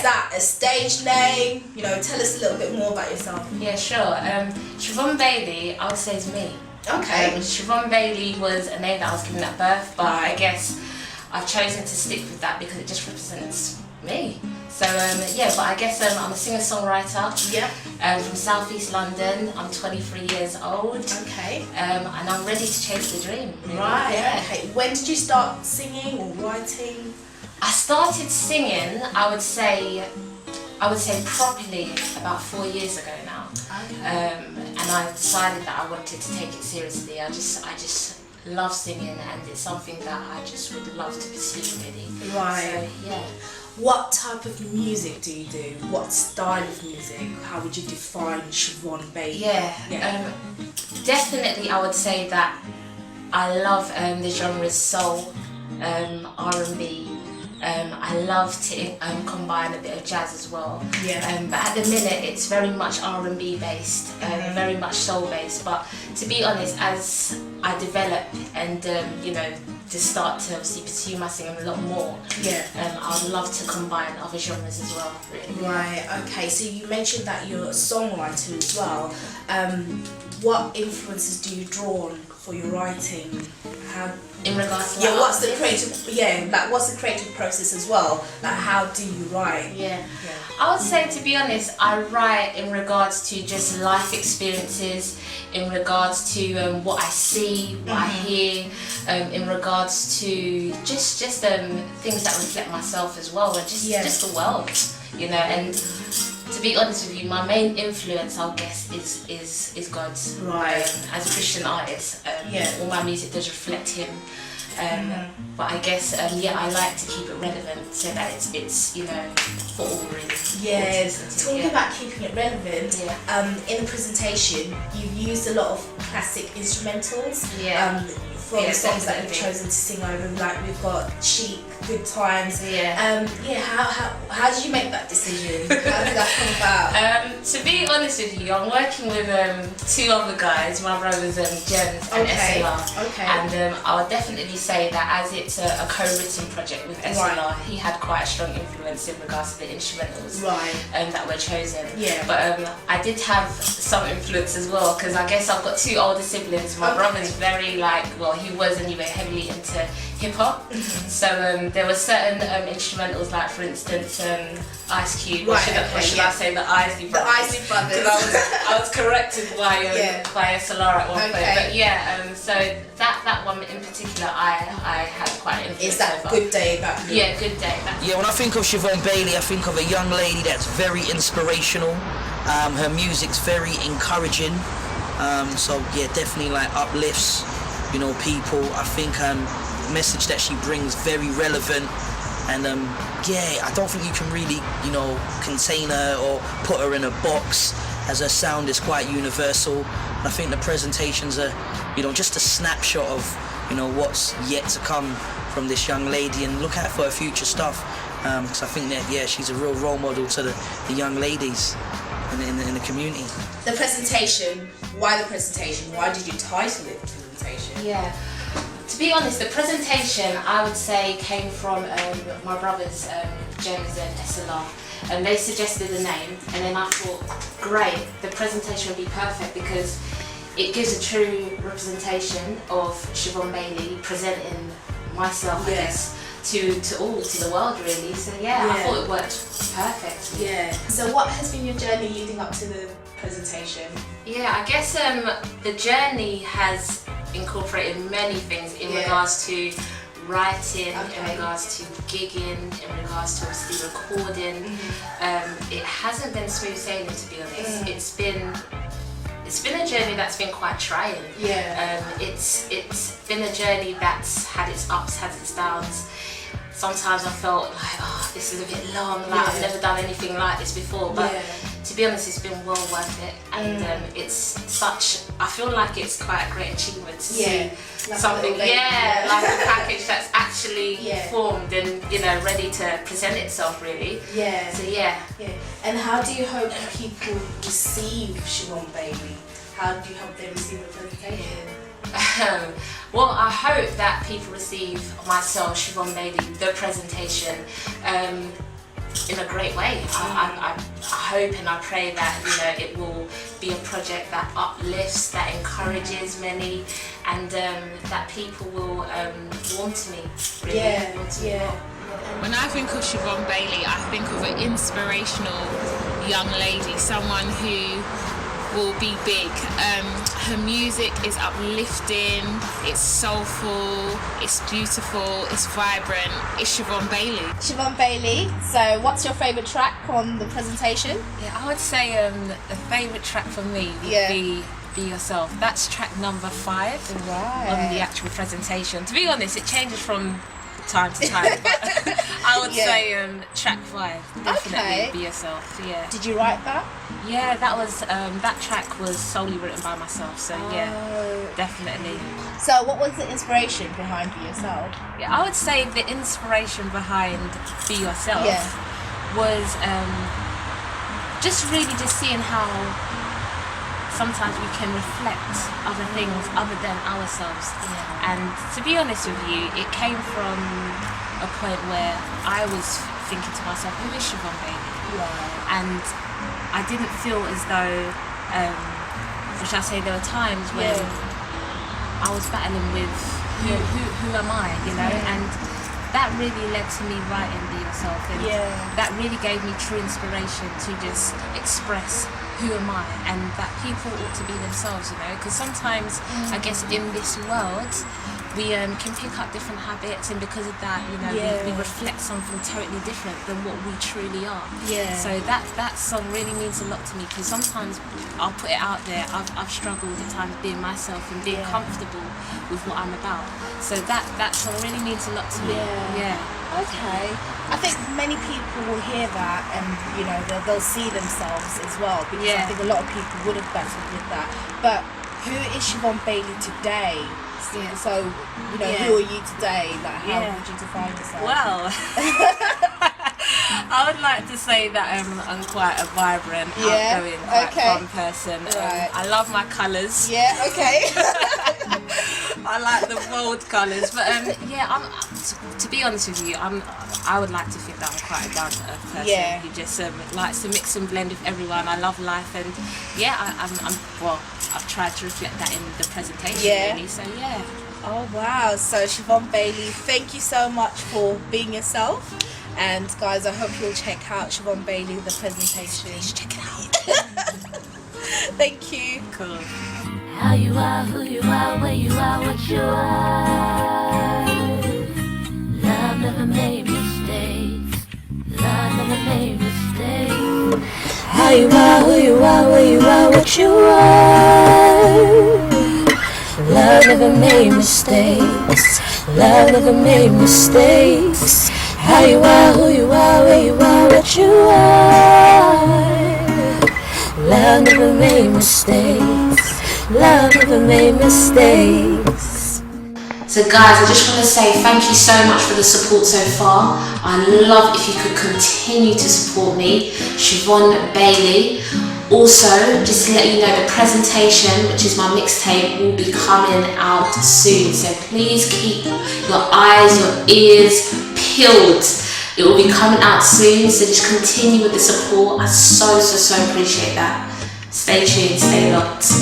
that a stage name? You know, tell us a little bit more about yourself. Yeah, sure. Shivon Bailey, I would say, is me. Okay. Shivon Bailey was a name that I was given at birth, but I guess I've chosen to stick with that because it just represents me. So yeah, but I guess I'm a singer-songwriter. Yeah. From Southeast London. I'm 23 years old. Okay. And I'm ready to chase the dream. Really. Right. Yeah. Okay. When did you start singing or writing? I started singing, I would say properly about 4 years ago now. Okay. And I decided that I wanted to take it seriously. I just love singing, and it's something that I just would love to pursue, really. Right. So, yeah. What type of music do you do? What style of music? How would you define Shivon Bailey? Yeah. Definitely, I would say that I love the genres soul, R&B. I love to combine a bit of jazz as well. Yeah. But at the minute it's very much R&B based, very much soul based. But to be honest, as I develop and you know, to start to obviously pursue my singing a lot more, I'd love to combine other genres as well. Really. Right. Okay. So you mentioned that you're a songwriter as well. What influences do you draw on for your writing? How? In regards to what's the creative? What's the creative process as well? Like, how do you write? Yeah. I would say, to be honest, I write in regards to just life experiences, in regards to what I see, what I hear, in regards to just things that reflect myself as well, and just the world, you know. And to be honest with you, my main influence, I guess, is God's. Right. As a Christian artist, all my music does reflect Him. But I guess, I like to keep it relevant so that it's you know, for all really. Yeah. Talking about keeping it relevant, in the presentation, you've used a lot of classic instrumentals. From the songs that you've chosen to sing over, like we've got Chic, Good Times. How did you make that decision? How did that come about? To be honest with you, I'm working with two other guys, my brothers James and SLR. Okay. And I would definitely say that as it's a co-written project with SLR, he had quite a strong influence in regards to the instrumentals that were chosen. Yeah. But I did have some influence as well, because I guess I've got two older siblings. My brother's very he was anyway heavily into hip hop. So there were certain instrumentals, like for instance Ice Cube, or should I say the Isley Brothers? The Isley Brothers. Because I was corrected by SLR at one point. But so that one in particular, I had quite an influence. Is that over. Good Day? Good Day. When I think of Shivon Bailey, I think of a young lady that's very inspirational. Her music's very encouraging. So definitely like uplifts, you know, people. I think message that she brings very relevant, and I don't think you can really, you know, contain her or put her in a box, as her sound is quite universal. I think the presentations are, you know, just a snapshot of, you know, what's yet to come from this young lady, and look out for her future stuff, because I think that she's a real role model to the young ladies in the community. The presentation. Why the presentation? Why did you title it the presentation? Yeah. To be honest, the presentation, I would say, came from my brothers, James and SLR, and they suggested a name, and then I thought, great, the presentation would be perfect because it gives a true representation of Shivon Bailey, presenting myself, I guess, to the world really. So I thought it worked perfect. Yeah. So what has been your journey leading up to the presentation? Yeah, I guess the journey has incorporated many things in regards to writing, in regards to gigging, in regards to obviously recording. It hasn't been smooth sailing, to be honest. It's been a journey that's been quite trying. It's been a journey that's had its ups, had its downs. Sometimes I felt like, this is a bit long, I've never done anything like this before, but to be honest, it's been well worth it, and I feel like it's quite a great achievement to see something, like a package that's actually formed and, you know, ready to present itself really. So And how do you hope people receive Shivon Bailey? How do you hope they receive the presentation? Well, I hope that people receive myself, Shivon Bailey, the presentation, in a great way. I hope and I pray that, you know, it will be a project that uplifts, that encourages many, and that people will warm to me. Really warm to me. When I think of Shivon Bailey, I think of an inspirational young lady, someone who will be big. Her music is uplifting, it's soulful, it's beautiful, it's vibrant. It's Shivon Bailey. Shivon Bailey, so what's your favourite track on the presentation? Yeah, I would say the favourite track for me would be Be Yourself. That's track number 5 on the actual presentation. To be honest, it changes from time to time, but I would say track 5, definitely Be Yourself. Yeah. Did you write that? Yeah, that was that track was solely written by myself. So yeah, definitely. So what was the inspiration behind Be Yourself? Yeah, I would say the inspiration behind Be Yourself was just really just seeing how sometimes we can reflect other things other than ourselves. And to be honest with you, it came from a point where I was thinking to myself, who is Shivon Bailey? And I didn't feel as though, which I say there were times when I was battling with who am I, you know? And that really led to me writing Be Yourself, and that really gave me true inspiration to just express who am I, and that people ought to be themselves, you know, because sometimes I guess in this world we can pick up different habits, and because of that, you know, we reflect something totally different than what we truly are. So that song really means a lot to me, because sometimes I'll put it out there, I've struggled at times being myself and being comfortable with what I'm about. So that song really means a lot to me. Okay. I think many people will hear that, and you know they'll see themselves as well, because I think a lot of people would have battled with that. But who is Shivon Bailey today? So you know, who are you today? Like, how would you define yourself? Well, I would like to say that I'm quite a vibrant, outgoing, quite fun person. I love my colours. I like the bold colours, but to be honest with you, I would like to think that I'm quite a down-to-earth person who just likes to mix and blend with everyone. I love life, and I've tried to reflect that in the presentation really. So Oh wow! So Shivon Bailey, thank you so much for being yourself. And guys, I hope you'll check out Shivon Bailey, the presentation. Please check it out. Thank you. Cool. How you are, who you are, where you are, what you are. Love never made mistakes. Love never made mistakes. How you are, who you are, where you are, what you are. Love never made mistakes. Love never made mistakes. How you are, who you are, where you are, what you are. Love never made mistakes. Love never made mistakes. So guys, I just want to say thank you so much for the support so far. I'd love if you could continue to support me, Shivon Bailey. Also, just to let you know, the presentation, which is my mixtape, will be coming out soon. So please keep your eyes, your ears peeled. It will be coming out soon, so just continue with the support. I so appreciate that. Stay tuned, stay locked.